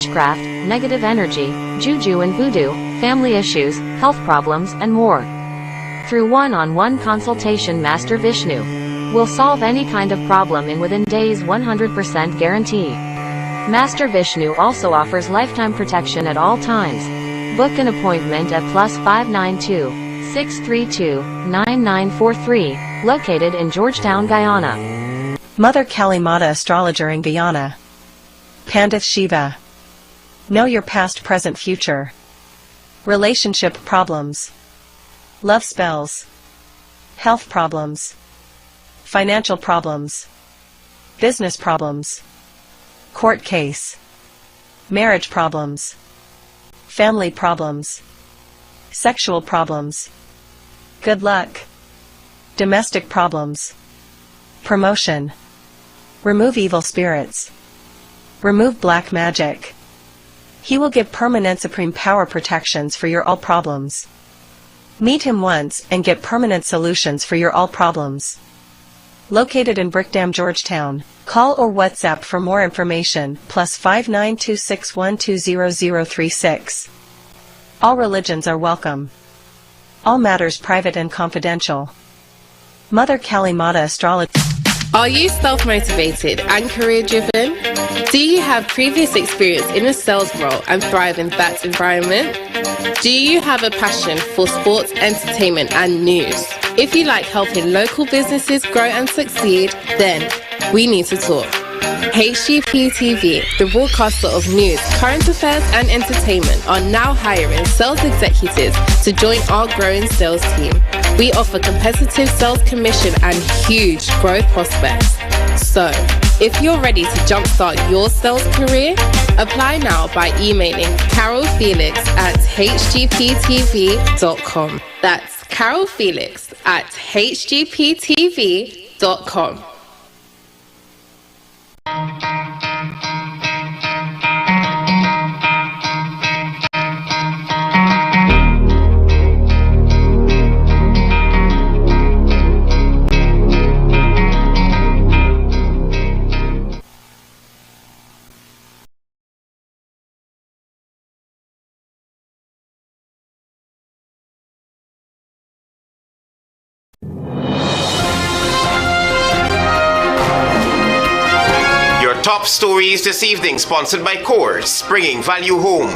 witchcraft, negative energy, juju and voodoo, family issues, health problems, and more. Through one-on-one consultation, Master Vishnu will solve any kind of problem in within days, 100% guarantee. Master Vishnu also offers lifetime protection at all times. Book an appointment at +592 632 9943, located in Georgetown, Guyana. Mother Kali Mata, astrologer in Guyana. Pandith Shiva. Know your past, present, future. Relationship problems. Love spells. Health problems. Financial problems. Business problems. Court case. Marriage problems. Family problems. Sexual problems. Good luck. Domestic problems. Promotion. Remove evil spirits. Remove black magic. He will give permanent supreme power protections for your all problems. Meet him once and get permanent solutions for your all problems. Located in Brickdam, Georgetown. Call or WhatsApp for more information, +59261200036. All religions are welcome. All matters private and confidential. Mother Kali Mata, astrologer. Are you self-motivated and career-driven? Do you have previous experience in a sales role and thrive in that environment? Do you have a passion for sports, entertainment and news? If you like helping local businesses grow and succeed, then we need to talk. HGP TV, the broadcaster of news, current affairs and entertainment, are now hiring sales executives to join our growing sales team. We offer competitive sales commission and huge growth prospects. So, if you're ready to jumpstart your sales career, apply now by emailing carolfelix@hgptv.com. That's carolfelix@hgptv.com. Top stories this evening, sponsored by Courts, bringing value home.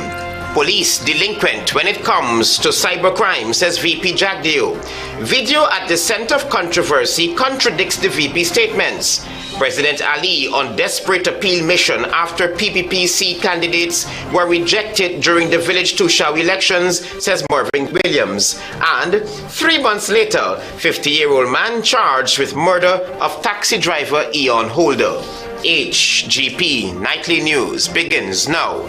Police delinquent when it comes to cybercrime, says VP Jagdeo. Video at the center of controversy contradicts the VP statements. President Ali on desperate appeal mission after PPPC candidates were rejected during the Village Tushau elections, says Mervyn Williams. And 3 months later, 50-year-old man charged with murder of taxi driver Eon Holder. HGP Nightly News begins now.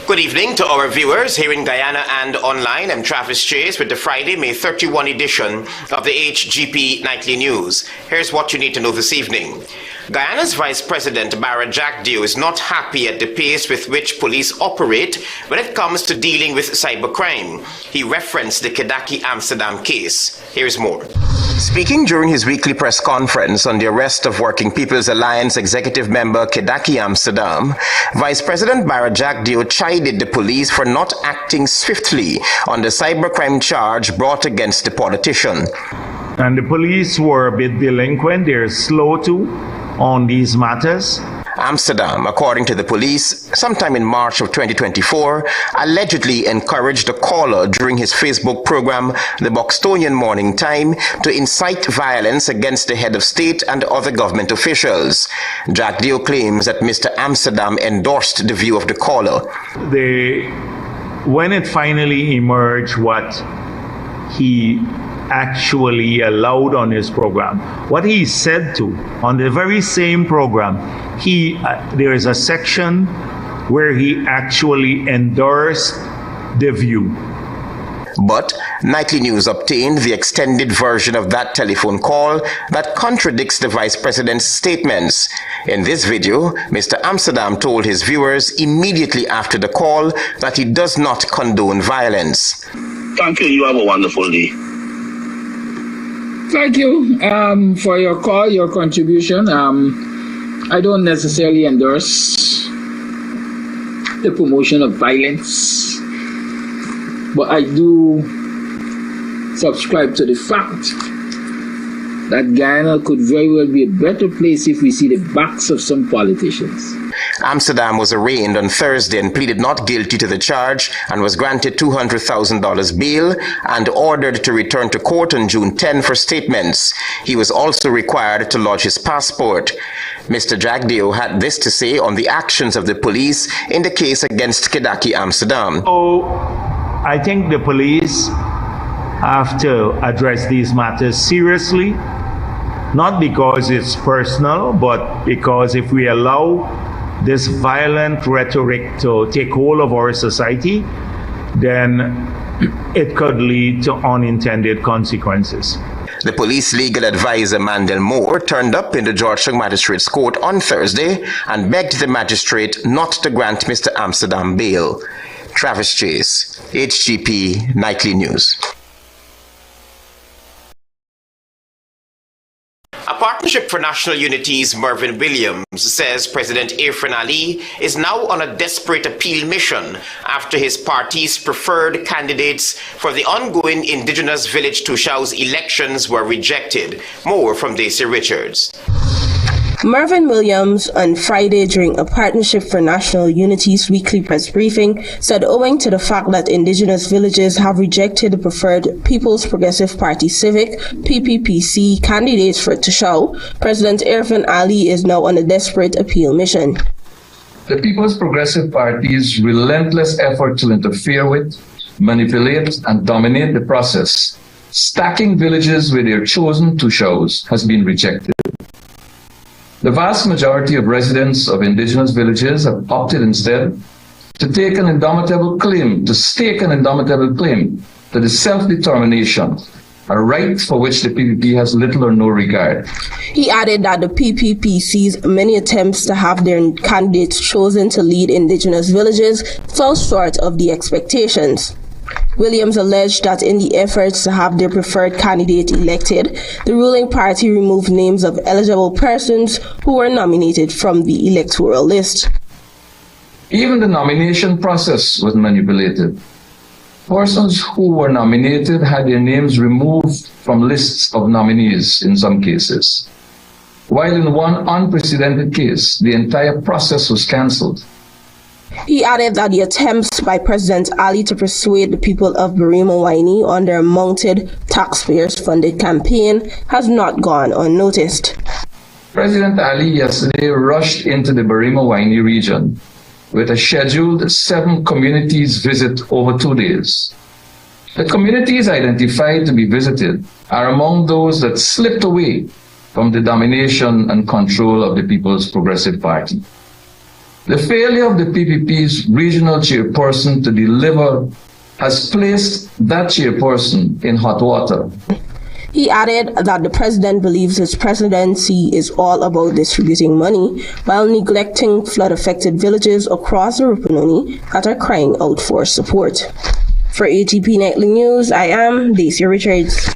Good evening to our viewers here in Guyana and online. I'm Travis Chase with the Friday, May 31 edition of the HGP Nightly News. Here's what you need to know this evening. Guyana's Vice President Barra Jagdeo is not happy at the pace with which police operate when it comes to dealing with cybercrime. He referenced the Kedaki Amsterdam case. Here's more. Speaking during his weekly press conference on the arrest of Working People's Alliance executive member Kedaki Amsterdam, Vice President Barra Jagdeo chided the police for not acting swiftly on the cybercrime charge brought against the politician. And the police were a bit delinquent. They're slow on these matters. Amsterdam, according to the police, sometime in March of 2024, allegedly encouraged the caller during his Facebook program, The Buxtonian Morning Time, to incite violence against the head of state and other government officials. Jagdeo claims that Mr. Amsterdam endorsed the view of the caller. When it finally emerged what he actually allowed on his program, what he said to on the very same program, there is a section where he actually endorsed the view. But Nightly News obtained the extended version of that telephone call that contradicts the Vice President's statements. In this video, Mr. Amsterdam told his viewers immediately after the call that he does not condone violence. Thank you. You have a wonderful day. Thank you for your call, your contribution. I don't necessarily endorse the promotion of violence, but I do subscribe to the fact that Guyana could very well be a better place if we see the backs of some politicians. Amsterdam was arraigned on Thursday and pleaded not guilty to the charge and was granted $200,000 bail and ordered to return to court on June 10 for statements. He was also required to lodge his passport. Mr. Jagdeo had this to say on the actions of the police in the case against Kedaki Amsterdam. So, I think the police have to address these matters seriously, not because it's personal, but because if we allow this violent rhetoric to take hold of our society, then it could lead to unintended consequences. The police legal advisor Mandel Moore turned up in the Georgetown Magistrates Court on Thursday and begged the magistrate not to grant Mr. Amsterdam bail. Travis Chase, HGP Nightly News. A Partnership for National Unity's Mervyn Williams says President Irfan Ali is now on a desperate appeal mission after his party's preferred candidates for the ongoing Indigenous Village Tushau's elections were rejected. More from Daisy Richards. Mervyn Williams, on Friday during a Partnership for National Unity's weekly press briefing, said owing to the fact that Indigenous villages have rejected the preferred People's Progressive Party Civic (PPPC) candidates for Tushau, President Irfan Ali is now on a desperate appeal mission. The People's Progressive Party's relentless effort to interfere with, manipulate, and dominate the process, stacking villages with their chosen Tushaus, has been rejected. The vast majority of residents of Indigenous villages have opted instead to stake an indomitable claim to the self-determination, a right for which the PPP has little or no regard. He added that the PPPC's many attempts to have their candidates chosen to lead Indigenous villages fell short of the expectations. Williams alleged that in the efforts to have their preferred candidate elected, the ruling party removed names of eligible persons who were nominated from the electoral list. Even the nomination process was manipulated. Persons who were nominated had their names removed from lists of nominees in some cases, while in one unprecedented case, the entire process was cancelled. He added that the attempts by President Ali to persuade the people of Barima Waini on their mounted taxpayers-funded campaign has not gone unnoticed. President Ali yesterday rushed into the Barima Waini region with a scheduled 7 communities visit over 2 days. The communities identified to be visited are among those that slipped away from the domination and control of the People's Progressive Party. The failure of the PPP's regional chairperson to deliver has placed that chairperson in hot water. He added that the president believes his presidency is all about distributing money while neglecting flood-affected villages across the Rupununi that are crying out for support. For HGP Nightly News, I am Daisy Richards.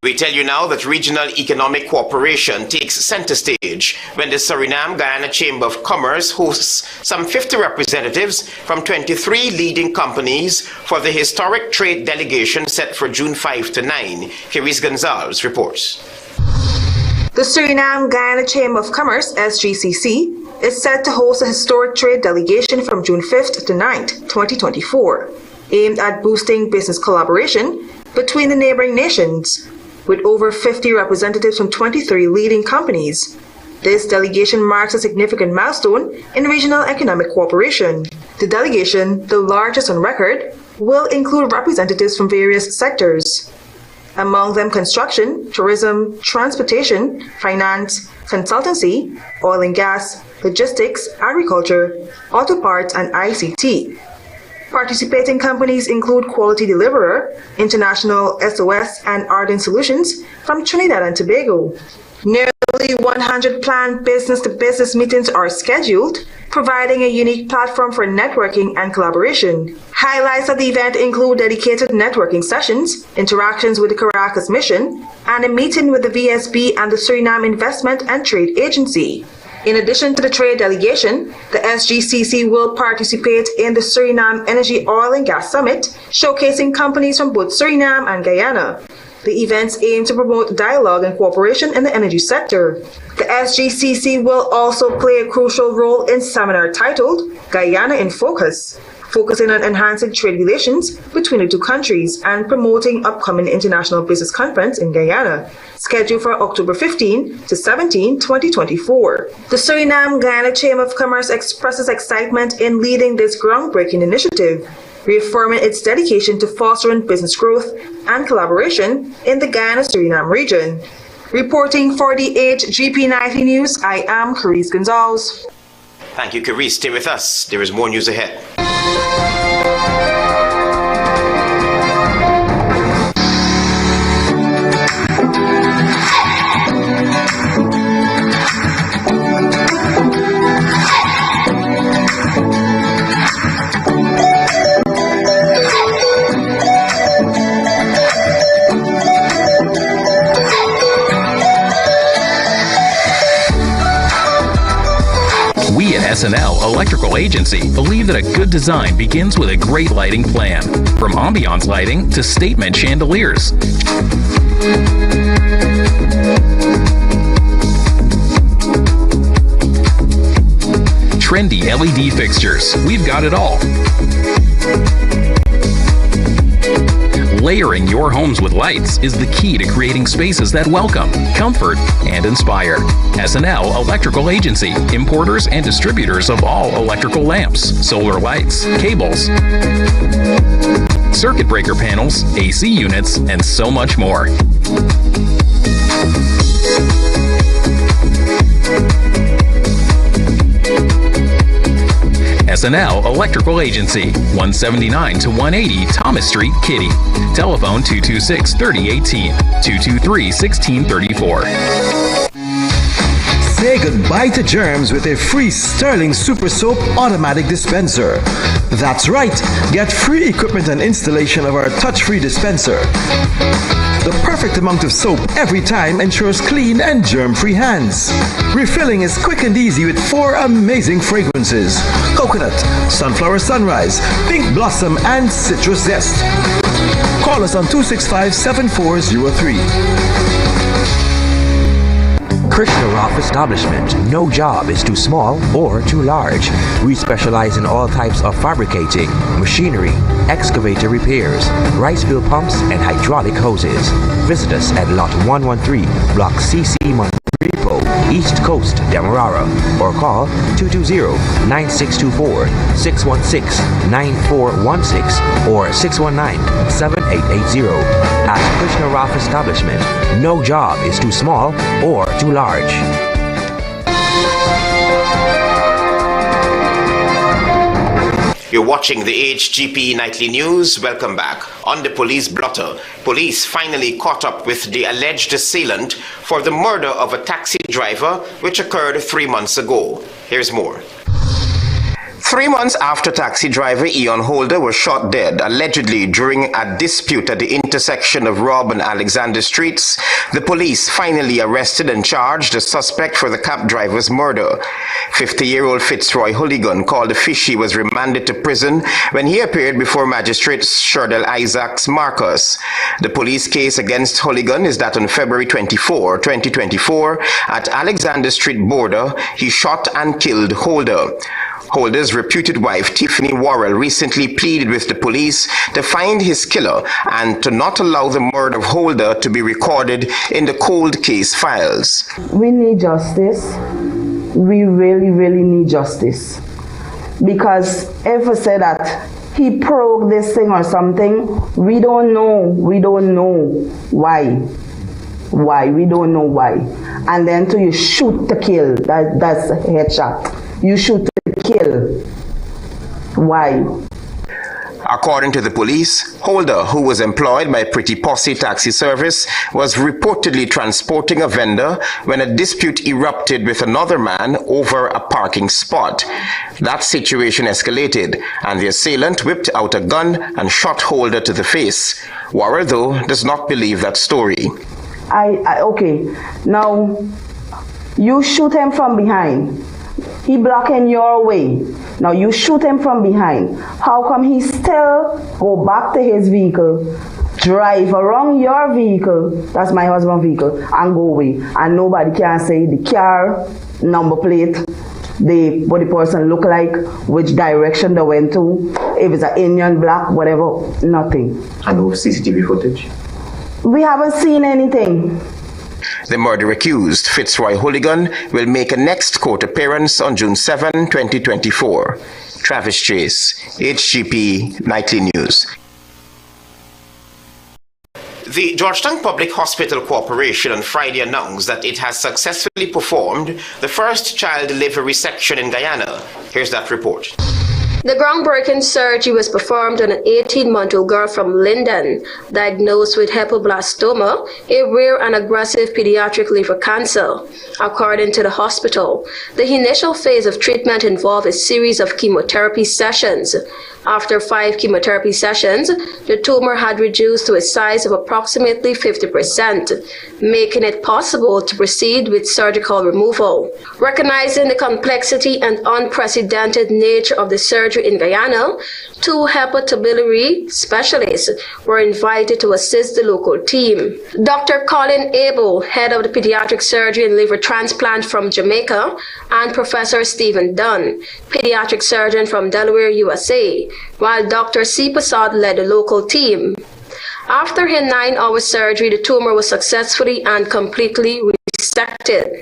We tell you now that regional economic cooperation takes center stage when the Suriname-Guyana Chamber of Commerce hosts some 50 representatives from 23 leading companies for the historic trade delegation set for June 5 to 9. Kiris Gonzalez reports. The Suriname-Guyana Chamber of Commerce, SGCC, is set to host a historic trade delegation from June 5th to 9th, 2024, aimed at boosting business collaboration between the neighboring nations. With over 50 representatives from 23 leading companies, this delegation marks a significant milestone in regional economic cooperation. The delegation, the largest on record, will include representatives from various sectors, among them construction, tourism, transportation, finance, consultancy, oil and gas, logistics, agriculture, auto parts, and ICT. Participating companies include Quality Deliverer, International SOS, and Ardent Solutions from Trinidad and Tobago. Nearly 100 planned business-to-business meetings are scheduled, providing a unique platform for networking and collaboration. Highlights of the event include dedicated networking sessions, interactions with the Caracas Mission, and a meeting with the VSB and the Suriname Investment and Trade Agency. In addition to the trade delegation, the SGCC will participate in the Suriname Energy Oil and Gas Summit, showcasing companies from both Suriname and Guyana. The events aim to promote dialogue and cooperation in the energy sector. The SGCC will also play a crucial role in a seminar titled Guyana in Focus, focusing on enhancing trade relations between the two countries and promoting upcoming International Business Conference in Guyana, scheduled for October 15 to 17, 2024. The Suriname-Guyana Chamber of Commerce expresses excitement in leading this groundbreaking initiative, reaffirming its dedication to fostering business growth and collaboration in the Guyana-Suriname region. Reporting for the HGP Nightly News, I am Carice Gonzalez. Thank you, Carice. Stay with us. There is more news ahead. SNL Electrical Agency believe that a good design begins with a great lighting plan. From ambiance lighting to statement chandeliers. Trendy LED fixtures. We've got it all. Layering your homes with lights is the key to creating spaces that welcome, comfort, and inspire. SNL Electrical Agency, importers and distributors of all electrical lamps, solar lights, cables, circuit breaker panels, AC units, and so much more. SNL Electrical Agency, 179 to 180 Thomas Street, Kitty. Telephone 226-3018, 223-1634. Say goodbye to germs with a free Sterling Super Soap automatic dispenser. That's right, get free equipment and installation of our touch-free dispenser. The perfect amount of soap every time ensures clean and germ-free hands. Refilling is quick and easy with 4 amazing fragrances: coconut, sunflower sunrise, pink blossom, and citrus zest. Call us on 265-7403. Krishna Roth Establishment. No job is too small or too large. We specialize in all types of fabricating, machinery, excavator repairs, rice field pumps, and hydraulic hoses. Visit us at Lot 113, Block CC Monrepo, East Coast, Demerara, or call 220-9624, 616-9416, or 619-7880. At Krishna Roth Establishment, no job is too small or too large. You're watching the HGP Nightly News. Welcome back. On the police blotter, police finally caught up with the alleged assailant for the murder of a taxi driver, which occurred 3 months ago. Here's more. 3 months after taxi driver Ian Holder was shot dead, allegedly during a dispute at the intersection of Robb and Alexander Streets, the police finally arrested and charged the suspect for the cab driver's murder. 50-year-old Fitzroy Hooligan, called the Fishy, was remanded to prison when he appeared before Magistrate Sherdel Isaacs Marcus. The police case against Hooligan is that on February 24, 2024, at Alexander Street border, he shot and killed Holder. Holder's reputed wife, Tiffany Worrell, recently pleaded with the police to find his killer and to not allow the murder of Holder to be recorded in the cold case files. We need justice. We really, really need justice. Because if we say that he broke this thing or something, we don't know. We don't know why. Why? We don't know why. And then you shoot to kill. That's a headshot. You shoot to kill. Why? According to the police, Holder, who was employed by Pretty Posse Taxi Service, was reportedly transporting a vendor when a dispute erupted with another man over a parking spot. That situation escalated, and the assailant whipped out a gun and shot Holder to the face. Warrer, though, does not believe that story. Okay, now you shoot him from behind. He blocking your way. Now you shoot him from behind. How come he still go back to his vehicle, drive around your vehicle, that's my husband's vehicle, and go away? And nobody can say the car, number plate, what the person look like, which direction they went to, if it's an Indian, black, whatever, nothing. And no CCTV footage? We haven't seen anything. The murder accused, Fitzroy Hooligan, will make a next court appearance on June 7, 2024. Travis Chase, HGP Nightly News. The Georgetown Public Hospital Corporation on Friday announced that it has successfully performed the first child delivery section in Guyana. Here's that report. The groundbreaking surgery was performed on an 18-month-old girl from Linden, diagnosed with hepatoblastoma, a rare and aggressive pediatric liver cancer. According to the hospital, the initial phase of treatment involved a series of chemotherapy sessions. After 5 chemotherapy sessions, the tumor had reduced to a size of approximately 50%, making it possible to proceed with surgical removal. Recognizing the complexity and unprecedented nature of the surgery in Guyana, 2 hepatobiliary specialists were invited to assist the local team. Dr. Colin Abel, head of the pediatric surgery and liver transplant from Jamaica, and Professor Stephen Dunn, pediatric surgeon from Delaware, USA, while Dr. C. Prasad led the local team. After her 9-hour surgery, the tumor was successfully and completely resected.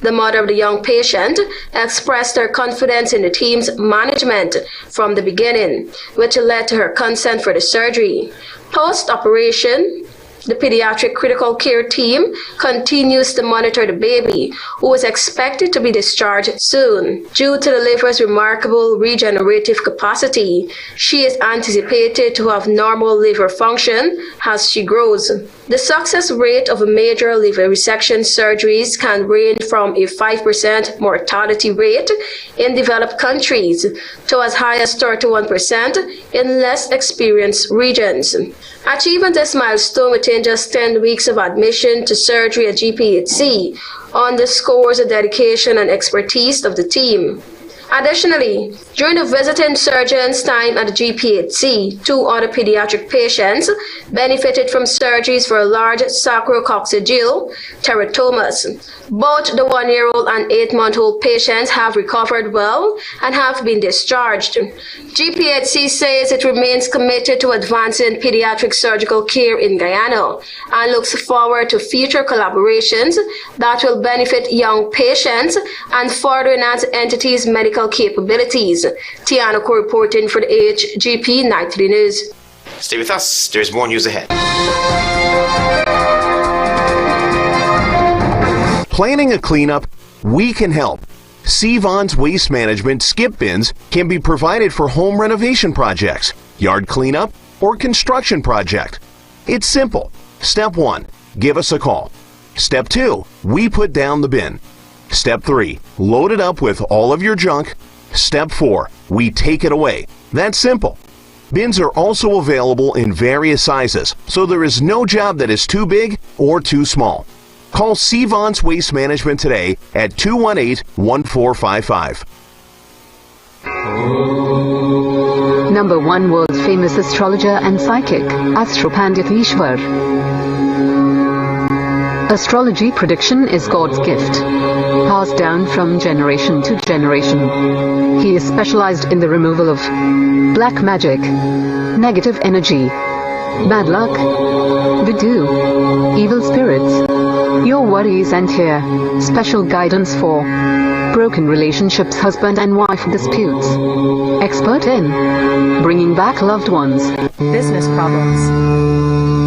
The mother of the young patient expressed her confidence in the team's management from the beginning, which led to her consent for the surgery. Post-operation, the pediatric critical care team continues to monitor the baby, who is expected to be discharged soon. Due to the liver's remarkable regenerative capacity, she is anticipated to have normal liver function as she grows. The success rate of major liver resection surgeries can range from a 5% mortality rate in developed countries to as high as 31% in less experienced regions. Achieving this milestone within just 10 weeks of admission to surgery at GPHC underscores the dedication and expertise of the team. Additionally, during the visiting surgeon's time at the GPHC, 2 other pediatric patients benefited from surgeries for large sacrococcygeal teratomas. Both the 1-year-old and 8-month-old patients have recovered well and have been discharged. GPHC says it remains committed to advancing pediatric surgical care in Guyana and looks forward to future collaborations that will benefit young patients and further enhance entities' medical capabilities. Tiana Co reporting for the HGP Nightly News. Stay with us, there's more news ahead. Planning a cleanup? We can help. Sevon's Waste Management skip bins can be provided for home renovation projects, yard cleanup, or construction project. It's simple. Step 1, give us a call. Step 2, we put down the bin. Step 3, load it up with all of your junk. Step 4, we take it away. That's simple. Bins are also available in various sizes, so there is no job that is too big or too small. Call Sevon's Waste Management today at 218-1455. Number 1 world famous astrologer and psychic, Astropandit Ishwar. Astrology prediction is God's gift, passed down from generation to generation. He is specialized in the removal of black magic, negative energy, bad luck, voodoo, evil spirits. Your worries end here. Special guidance for broken relationships, husband and wife disputes. Expert in bringing back loved ones. Business problems.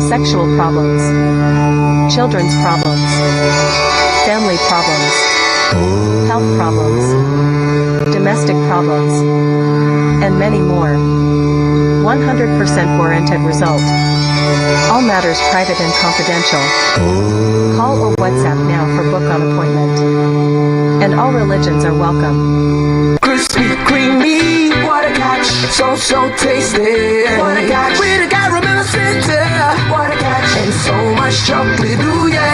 Sexual problems. Children's problems. Family problems. Health problems. Domestic problems. And many more. 100% warranted result. All matters private and confidential. Call or WhatsApp now for book on appointment. And all religions are welcome. Crispy, creamy, what a catch. So tasty. What a catch. With a caramel center. What a catch. And so much chocolate. Ooh, yeah.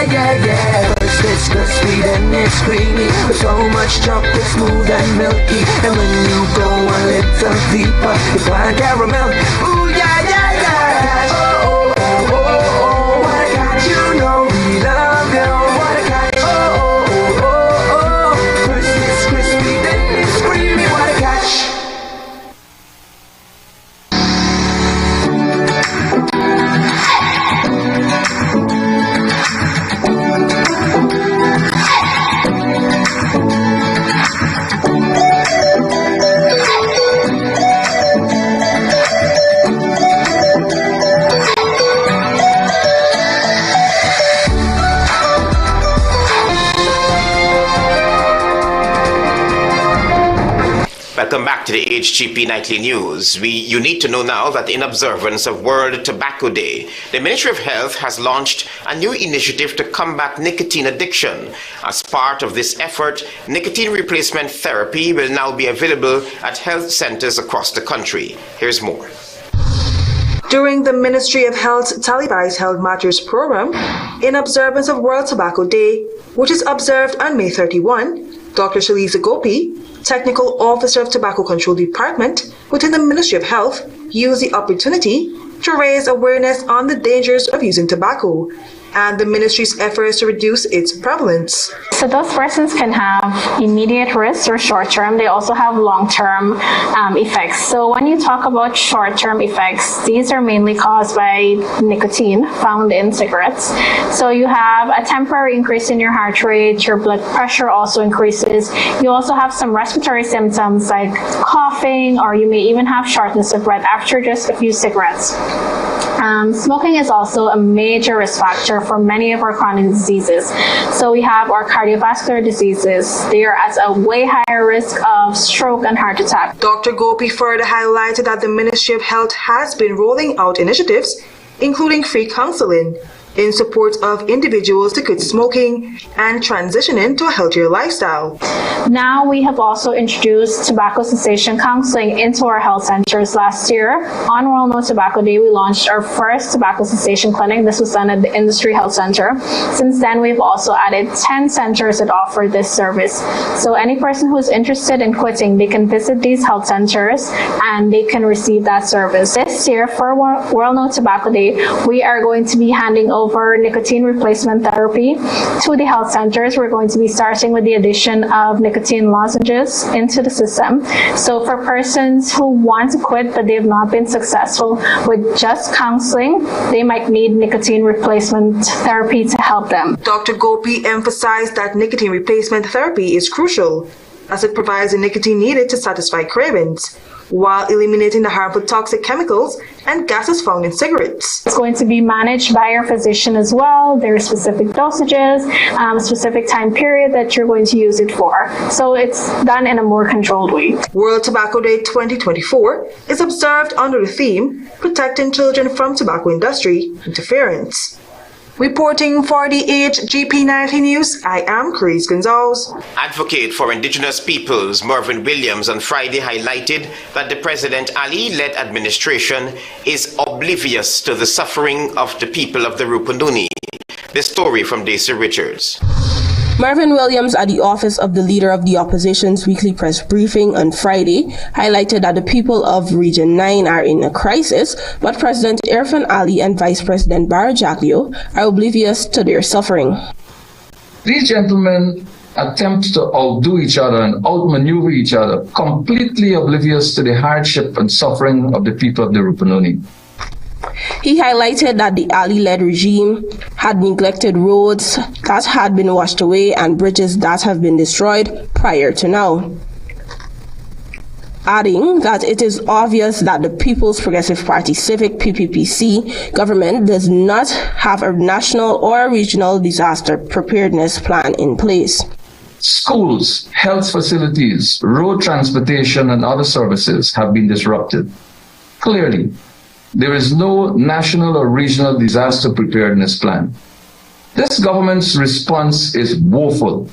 First it's crispy, then it's creamy. With so much chocolate, smooth and milky. And when you go a little deeper, you find caramel. Ooh, yeah. Oh, what a catch. You know we love you. What a catch. Oh. First it's crispy, then it's creamy. What a catch. Welcome back to the HGP Nightly News. You need to know now that in observance of World Tobacco Day, the Ministry of Health has launched a new initiative to combat nicotine addiction. As part of this effort, nicotine replacement therapy will now be available at health centers across the country. Here's more. During the Ministry of Health's televised Health Matters program, in observance of World Tobacco Day, which is observed on May 31, Dr. Shalisa Gopi, Technical Officer of Tobacco Control Department within the Ministry of Health, used the opportunity to raise awareness on the dangers of using tobacco and the ministry's efforts to reduce its prevalence. So those persons can have immediate risks or short-term. They also have long-term effects. So when you talk about short-term effects, these are mainly caused by nicotine found in cigarettes. So you have a temporary increase in your heart rate, your blood pressure also increases. You also have some respiratory symptoms like coughing, or you may even have shortness of breath after just a few cigarettes. Smoking is also a major risk factor for many of our chronic diseases. So we have our cardiovascular diseases. They are at a way higher risk of stroke and heart attack. Dr. Gopi further highlighted that the Ministry of Health has been rolling out initiatives, including free counseling, in support of individuals to quit smoking and transitioning to a healthier lifestyle. Now we have also introduced tobacco cessation counseling into our health centers last year. On World No Tobacco Day, we launched our first tobacco cessation clinic. This was done at the Industry Health Center. Since then, we've also added 10 centers that offer this service. So any person who is interested in quitting, they can visit these health centers and they can receive that service. This year, for World No Tobacco Day, we are going to be handing over nicotine replacement therapy to the health centers. We're going to be starting with the addition of nicotine lozenges into the system. So for persons who want to quit but they have not been successful with just counseling, they might need nicotine replacement therapy to help them. Dr. Gopi emphasized that nicotine replacement therapy is crucial as it provides the nicotine needed to satisfy cravings, while eliminating the harmful toxic chemicals and gases found in cigarettes. It's going to be managed by your physician as well. There are specific dosages, specific time period that you're going to use it for. So it's done in a more controlled way. World Tobacco Day 2024 is observed under the theme, Protecting Children from Tobacco Industry Interference. Reporting for the HGP Nightly News, I am Chris Gonzalez. Advocate for Indigenous Peoples Mervyn Williams on Friday highlighted that the President Ali-led administration is oblivious to the suffering of the people of the Rupununi. The story from Daisy Richards. Mervyn Williams, at the office of the Leader of the Opposition's weekly press briefing on Friday, highlighted that the people of Region 9 are in a crisis, but President Irfan Ali and Vice President Barra Jacklio are oblivious to their suffering. These gentlemen attempt to outdo each other and outmaneuver each other, completely oblivious to the hardship and suffering of the people of the Rupununi. He highlighted that the Ali-led regime had neglected roads that had been washed away and bridges that have been destroyed prior to now, adding that it is obvious that the People's Progressive Party Civic PPPC government does not have a national or regional disaster preparedness plan in place. Schools, health facilities, road transportation and other services have been disrupted. Clearly, there is no national or regional disaster preparedness plan. This government's response is woeful.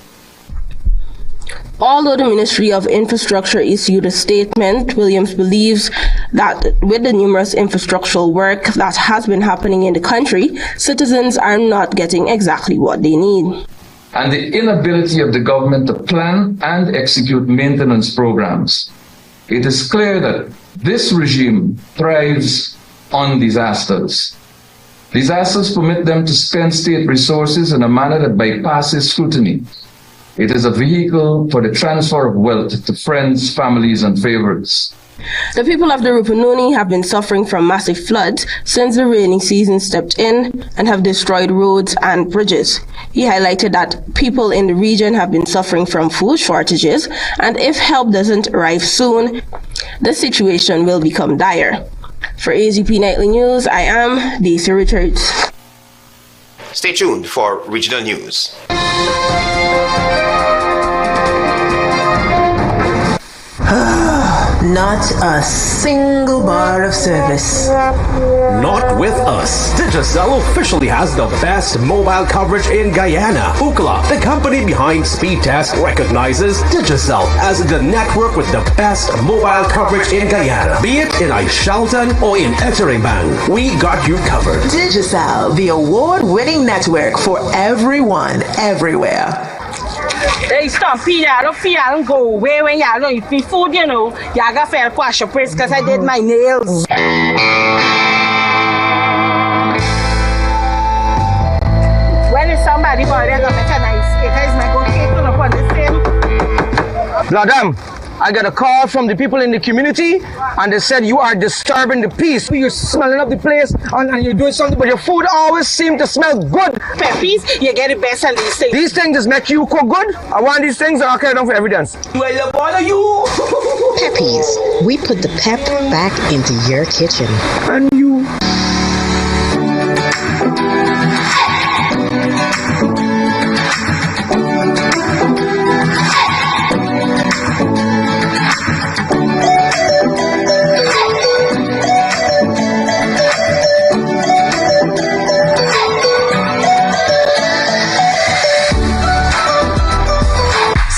Although the Ministry of Infrastructure issued a statement, Williams believes that with the numerous infrastructural work that has been happening in the country, citizens are not getting exactly what they need. And the inability of the government to plan and execute maintenance programs. It is clear that this regime thrives on disasters. Disasters permit them to spend state resources in a manner that bypasses scrutiny. It is a vehicle for the transfer of wealth to friends, families, and favorites. The people of the Rupununi have been suffering from massive floods since the rainy season stepped in and have destroyed roads and bridges. He highlighted that people in the region have been suffering from food shortages, and if help doesn't arrive soon, the situation will become dire. For HGP Nightly News, I am Daisy Richards. Stay tuned for regional news. Not a single bar of service. Not with us. Digicel officially has the best mobile coverage in Guyana. Ookla, the company behind Speed Test, recognizes Digicel as the network with the best mobile coverage in Guyana. Be it in Aishalton or in Eterebang, we got you covered. Digicel, the award-winning network for everyone, everywhere. Hey, stop, Peter. I don't go away when y'all don't eat me food, you know. Y'all got fair wash your place because I did my nails. When is somebody going to make a nice cake? Is my good cake on upon the same? Madam, I got a call from the people in the community and they said you are disturbing the peace. You're smelling up the place and you're doing something, but your food always seems to smell good. Peppies, you get the best of these things. These things just make you cook good. I want these things, I'll carry them for evidence. Well, all of you. Peppies, we put the pep back into your kitchen. And you.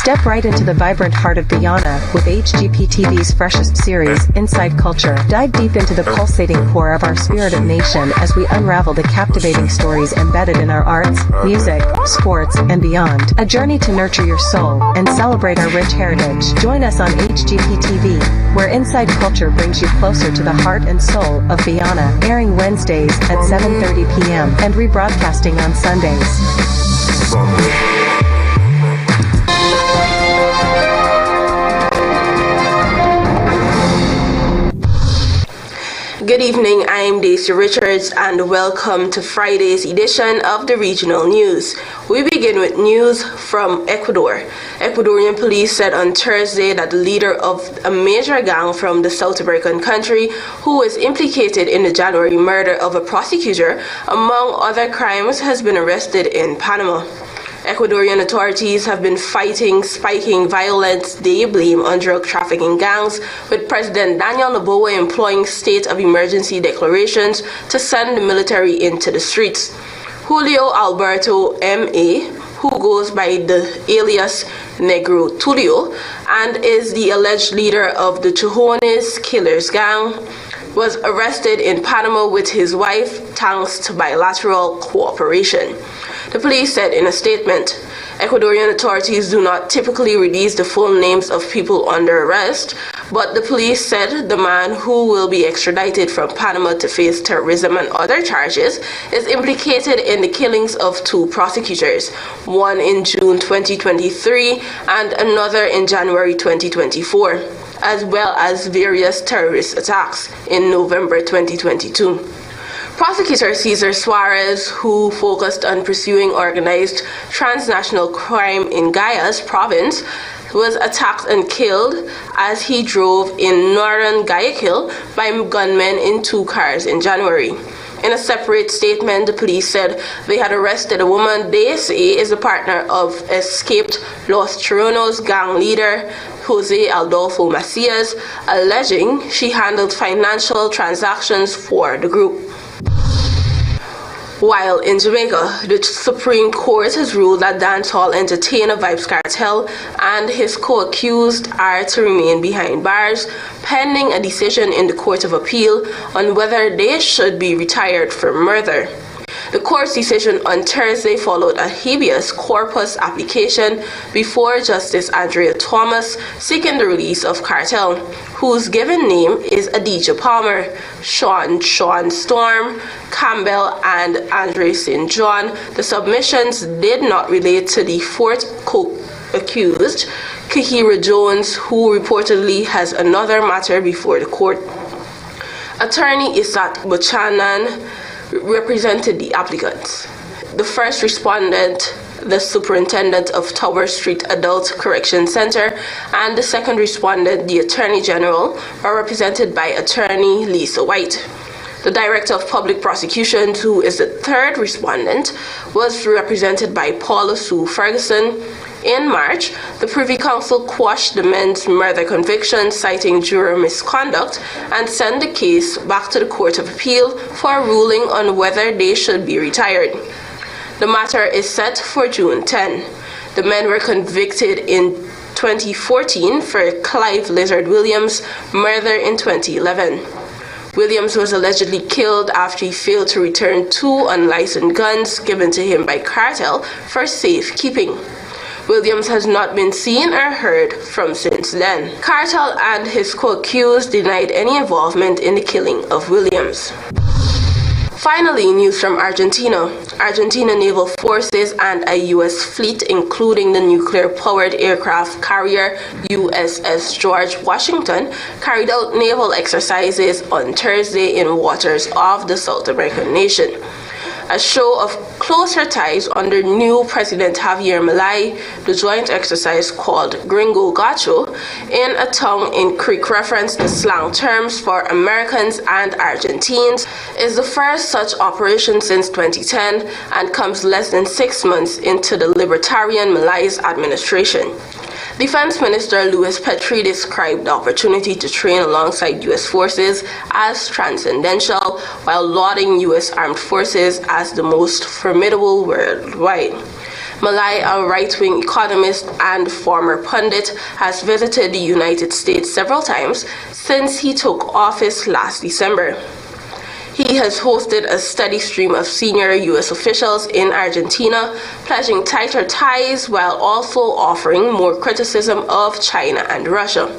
Step right into the vibrant heart of Guyana with HGP TV's freshest series, Inside Culture. Dive deep into the pulsating core of our spirited nation as we unravel the captivating stories embedded in our arts, music, sports, and beyond. A journey to nurture your soul and celebrate our rich heritage. Join us on HGP TV, where Inside Culture brings you closer to the heart and soul of Guyana, airing Wednesdays at 7:30 p.m. and rebroadcasting on Sundays. Good evening, I'm Daisy Richards and welcome to Friday's edition of the Regional News. We begin with news from Ecuador. Ecuadorian police said on Thursday that the leader of a major gang from the South American country, who was implicated in the January murder of a prosecutor, among other crimes, has been arrested in Panama. Ecuadorian authorities have been fighting spiking violence they blame on drug trafficking gangs, with President Daniel Noboa employing state of emergency declarations to send the military into the streets. Julio Alberto M.A., who goes by the alias Negro Tulio and is the alleged leader of the Chujones Killers gang, was arrested in Panama with his wife thanks to bilateral cooperation. The police said in a statement, Ecuadorian authorities do not typically release the full names of people under arrest, but the police said the man, who will be extradited from Panama to face terrorism and other charges, is implicated in the killings of two prosecutors, one in June 2023 and another in January 2024, as well as various terrorist attacks in November 2022. Prosecutor Cesar Suarez, who focused on pursuing organized transnational crime in Guayas province, was attacked and killed as he drove in northern Guayaquil by gunmen in two cars in January. In a separate statement, the police said they had arrested a woman they say is a partner of escaped Los Chironos gang leader Jose Adolfo Macias, alleging she handled financial transactions for the group. While in Jamaica, the Supreme Court has ruled that dancehall entertainer Vybz Kartel and his co-accused are to remain behind bars, pending a decision in the Court of Appeal on whether they should be retired for murder. The court's decision on Thursday followed a habeas corpus application before Justice Andrea Thomas seeking the release of Kartel, whose given name is Adidja Palmer, Sean Storm, Campbell, and Andre St. John. The submissions did not relate to the fourth co-accused, Kahira Jones, who reportedly has another matter before the court. Attorney Isat Buchanan represented the applicants. The first respondent, the superintendent of Tower Street Adult Correction Center, and the second respondent, the Attorney General, are represented by Attorney Lisa White. The Director of Public Prosecutions, who is the third respondent, was represented by Paula Sue Ferguson. In March, the Privy Council quashed the men's murder conviction, citing juror misconduct, and sent the case back to the Court of Appeal for a ruling on whether they should be retired. The matter is set for June 10. The men were convicted in 2014 for Clive Lizard Williams' murder in 2011. Williams was allegedly killed after he failed to return 2 unlicensed guns given to him by Kartel for safekeeping. Williams has not been seen or heard from since then. Kartel and his co-accused denied any involvement in the killing of Williams. Finally, news from Argentina. Argentina Naval Forces and a U.S. fleet, including the nuclear-powered aircraft carrier USS George Washington, carried out naval exercises on Thursday in waters of the South American nation. A show of closer ties under new President Javier Milei, the joint exercise called Gringo Gacho, in a tongue-in-cheek reference to slang terms for Americans and Argentines, is the first such operation since 2010 and comes less than 6 months into the libertarian Milei's administration. Defense Minister Luis Petri described the opportunity to train alongside U.S. forces as transcendental, while lauding U.S. armed forces as the most formidable worldwide. Milei, a right-wing economist and former pundit, has visited the United States several times since he took office last December. He has hosted a steady stream of senior U.S. officials in Argentina, pledging tighter ties while also offering more criticism of China and Russia.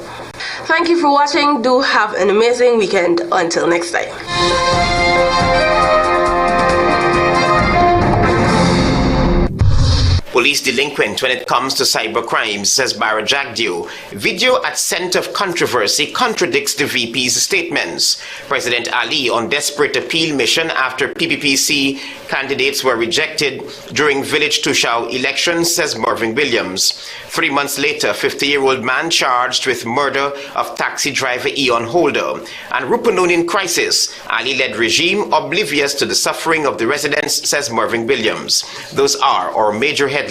Thank you for watching. Do have an amazing weekend. Until next time. Police delinquent when it comes to cyber crimes, says Barra Jagdew. Video at center of controversy contradicts the VP's statements. President Ali on desperate appeal mission after PPPC candidates were rejected during Village Tushau elections, says Mervyn Williams. 3 months later, 50-year-old man charged with murder of taxi driver Eon Holder. And Rupununi in crisis. Ali-led regime oblivious to the suffering of the residents, says Mervyn Williams. Those are our major headlines.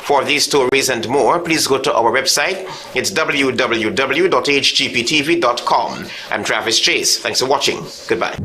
For these stories and more, please go to our website. It's www.hgptv.com. I'm Travis Chase. Thanks for watching. Goodbye.